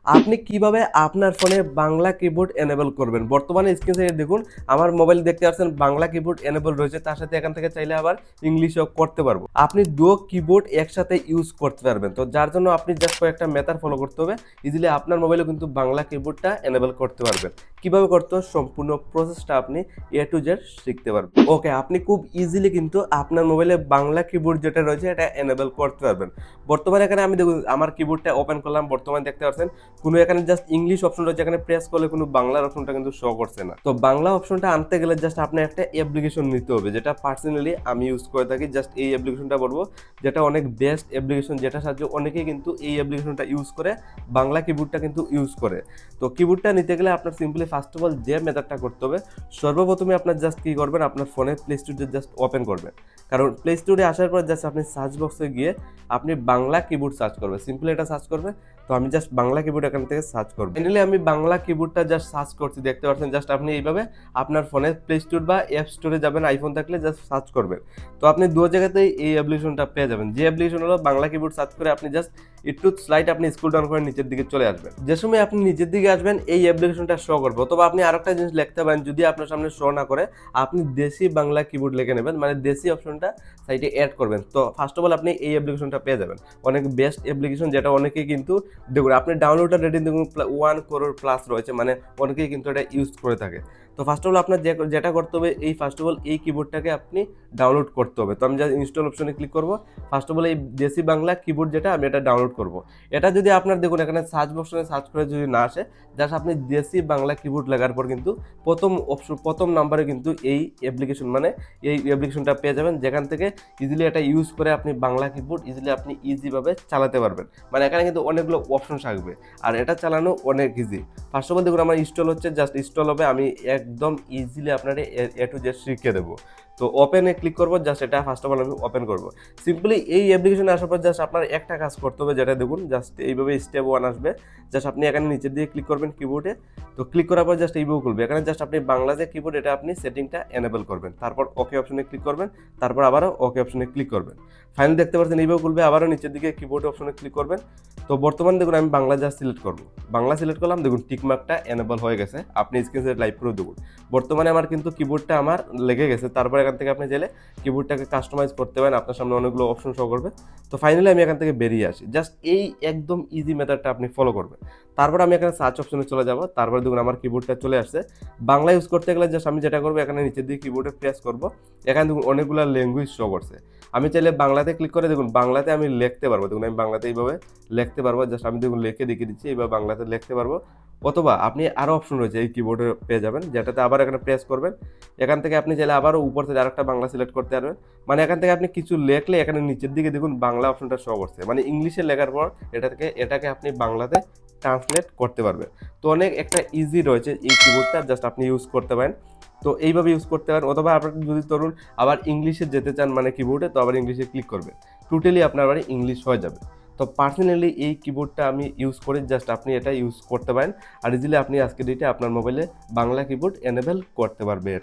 আপনি কিভাবে আপনার ফোনে বাংলা কিবোর্ড এনেবল করবেন? বর্তমানে স্ক্রিন থেকে দেখুন আমার মোবাইল দেখতে পাচ্ছেন বাংলা কিবোর্ড এনেবল রয়েছে। তার সাথে এখান থেকে চাইলে আবার ইংলিশেও করতে পারবো। আপনি দুটো কিবোর্ড একসাথে ইউজ করতে পারবেন। তো যার জন্য আপনি জাস্ট কয়েকটা মেথড ফলো করতে হবে। ইজিলি আপনার মোবাইলে কিন্তু বাংলা কিবোর্ডটা এনেবল করতে পারবেন। কিভাবে করতে হয় সম্পূর্ণ প্রসেসটা আপনি A to Z শিখতে পারবেন। ওকে, আপনি খুব ইজিলি কিন্তু আপনার মোবাইলে বাংলা কিবোর্ড যেটা রয়েছে এটা এনেবল করতে পারবেন। বর্তমানে এখানে আমি দেখুন আমার কিবোর্ডটা ওপেন করলাম। বর্তমানে দেখতে পাচ্ছেন কোনো এখানে জাস্ট ইংলিশ অপশন রয়েছে, এখানে প্রেস করলে কোনো বাংলার অপশনটা কিন্তু শো করছে না। তো বাংলা অপশনটা আনতে গেলে জাস্ট আপনি একটা অ্যাপ্লিকেশন নিতে হবে, যেটা পার্সোনালি আমি ইউজ করে থাকি। জাস্ট এই অ্যাপ্লিকেশনটা বলবো, যেটা অনেক বেস্ট অ্যাপ্লিকেশন, যেটা সাহায্যে অনেকেই কিন্তু এই অ্যাপ্লিকেশনটা ইউজ করে বাংলা কিবোর্ডটা কিন্তু ইউজ করে। তো কিবোর্ডটা নিতে গেলে আপনার সিম্পলি ফার্স্ট অফ অল যে মেথডটা করতে হবে, সর্বপ্রথমে আপনার জাস্ট কি করবেন, আপনার ফোনে প্লে স্টোরে জাস্ট ওপেন করবেন। কারণ প্লে স্টোরে আসার পর জাস্ট আপনি সার্চ বক্সে গিয়ে আপনি বাংলা কিবোর্ড সার্চ করবেন, সিম্পলি এটা সার্চ করবেন। তো আমি জাস্ট বাংলা কিবোর্ড এখান থেকে সার্চ করব। ফাইনালি আমি বাংলা কিবোর্ডটা জাস্ট সার্চ করছি, দেখতে পাচ্ছেন। জাস্ট আপনি এইভাবে আপনার ফোনে প্লে স্টোর বা অ্যাপ স্টোরে যাবেন, আইফোন থাকলে জাস্ট সার্চ করবেন। তো আপনি দু জায়গাতেই এই অ্যাপ্লিকেশনটা পেয়ে যাবেন। যে অ্যাপ্লিকেশন হলো বাংলা কিবোর্ড সার্চ করে আপনি জাস্ট একটু স্লাইড আপনি স্ক্রল ডাউন করে নিচের দিকে চলে আসবেন। যে সময় আপনি নিচের দিকে আসবেন এই অ্যাপ্লিকেশনটা শো করবে। অথবা আপনি আরেকটা জিনিস লিখতে পারেন, যদি আপনার সামনে শো না করে আপনি দেশি বাংলা কিবোর্ড লিখে নেবেন, মানে দেশি অপশনটা সাইটে অ্যাড করবেন। তো ফার্স্ট অফ অল আপনি এই অ্যাপ্লিকেশনটা পেয়ে যাবেন। অনেক বেস্ট অ্যাপ্লিকেশন, যেটা অনেকেই কিন্তু দেখুন আপনি ডাউনলোডটা রেটিং দেখুন 1 crore প্লাস রয়েছে, মানে অনেকেই কিন্তু এটা ইউজ করে থাকে। তো ফার্স্ট অফ অল আপনার যেটা করতে হবে, এই ফার্স্ট অফ অল এই কিবোর্ডটাকে আপনি ডাউনলোড করতে হবে। তো আমি জাস্ট ইনস্টল অপশনে ক্লিক করব। ফার্স্ট অফ অল এই দেশি বাংলা কিবোর্ড যেটা, আমি এটা ডাউনলোড করব। এটা যদি আপনার দেখুন এখানে সার্চ অপশনে সার্চ করে যদি না আসে, জাস্ট আপনি দেশি বাংলা কিবোর্ড লেখার পর কিন্তু প্রথম নাম্বারে কিন্তু এই অ্যাপ্লিকেশন, মানে এই অ্যাপ্লিকেশনটা পেয়ে যাবেন, যেখান থেকে ইজিলি এটা ইউজ করে আপনি বাংলা কিবোর্ড ইজিলি আপনি ইজিভাবে চালাতে পারবেন। মানে এখানে কিন্তু অনেকগুলো অপশন থাকবে আর এটা চালানো অনেক ইজি। ফার্স্ট অফ অল দেখুন আমার ইনস্টল হচ্ছে, জাস্ট ইনস্টল হবে। আমি একদম ইজিলি আপনার A to Z শিখিয়ে দেবো। তো ওপেনে ক্লিক করবো, জাস্ট এটা ফার্স্ট অফ অল আমি ওপেন করবো। সিম্পলি এই অ্যাপ্লিকেশনে আসার পর জাস্ট আপনার একটা কাজ করতে হবে, যেটা দেখুন জাস্ট এইভাবে স্টেপ 1 আসবে। জাস্ট আপনি এখানে নিচের দিকে ক্লিক করবেন কিবোর্ডে। তো ক্লিক করার পর জাস্ট এইভাবে খুলবে। এখানে জাস্ট আপনি বাংলা যে কিবোর্ড এটা আপনি সেটিংটা এনেবল করবেন, তারপর ওকে অপশনে ক্লিক করবেন, তারপর আবারও ওকে অপশনে ক্লিক করবেন। ফাইনালি দেখতে পাচ্ছেন এইভাবে খুলবে। আবারও নিচের দিকে কিবোর্ড অপশনে ক্লিক করবেন। তো বর্তমানে দেখুন আমি বাংলা জাস্ট সিলেক্ট করবো, বাংলা সিলেক্ট করলাম। দেখুন টিকমার্কটা এনেবল হয়ে গেছে, আপনি স্ক্রিনে লাইভ করে দেখুন। বর্তমানে আমার কিন্তু কিবোর্ডটা আমার লেগে গেছে। তারপর এখান থেকে আপনি চাইলে কিবোর্ডটাকে কাস্টমাইজ করতে পারেন, আপনার সামনে অনেকগুলো অপশন শো করবে। তো ফাইনালি আমি এখান থেকে বেরিয়ে আসি। জাস্ট এই একদম ইজি মেথডটা আপনি ফলো করবেন। তারপর আমি এখানে সার্চ অপশনে চলে যাব। তারপর দেখুন আমার কিবোর্ডটা চলে আসছে। বাংলা ইউজ করতে গেলে জাস্ট আমি যেটা করবো, এখানে নিচের দিকে কিবোর্ডে প্রেস করবো। এখানে দেখুন অনেকগুলো ল্যাঙ্গুয়েজ শো করছে। আমি চাইলে বাংলাতে ক্লিক করে দেখুন বাংলাতে আমি লিখতে পারবো। দেখুন আমি বাংলাতে এইভাবে লিখতে পারবো। জাস্ট আমি দেখুন লিখে দেখিয়ে দিচ্ছি, এইভাবে বাংলাতে লিখতে পারবো। অথবা আপনি আরও অপশন রয়েছে এই কিবোর্ডে পেয়ে যাবেন, যেটাতে আবার এখানে প্রেস করবেন। এখান থেকে আপনি চাইলে আবারও উপর থেকে আরেকটা বাংলা সিলেক্ট করতে পারবেন। মানে এখান থেকে আপনি কিছু লেখলে এখানে নিচের দিকে দেখুন বাংলা অপশনটা শো করছে, মানে ইংলিশে লেখার পর এটাকে আপনি বাংলাতে ট্রান্সলেট করতে পারবেন। তো অনেক একটা ইজি রয়েছে এই কিবোর্ডটা, জাস্ট আপনি ইউজ করতে পারেন। তো এইভাবে ইউজ করতে পারেন। অথবা আপনার যদি ধরুন আবার ইংলিশে যেতে চান মানে কিবোর্ডে, তো আবার ইংলিশে ক্লিক করবেন, টোটালি আপনার বাড়ি ইংলিশ হয়ে যাবে। তো পার্সোনালি এই কিবোর্ডটা আমি ইউজ করি, জাস্ট আপনি এটা ইউজ করতে পারেন। আর ইজিলি আপনি আজকের ডেটে আপনার মোবাইলে বাংলা কিবোর্ড এনেবল করতে পারবেন।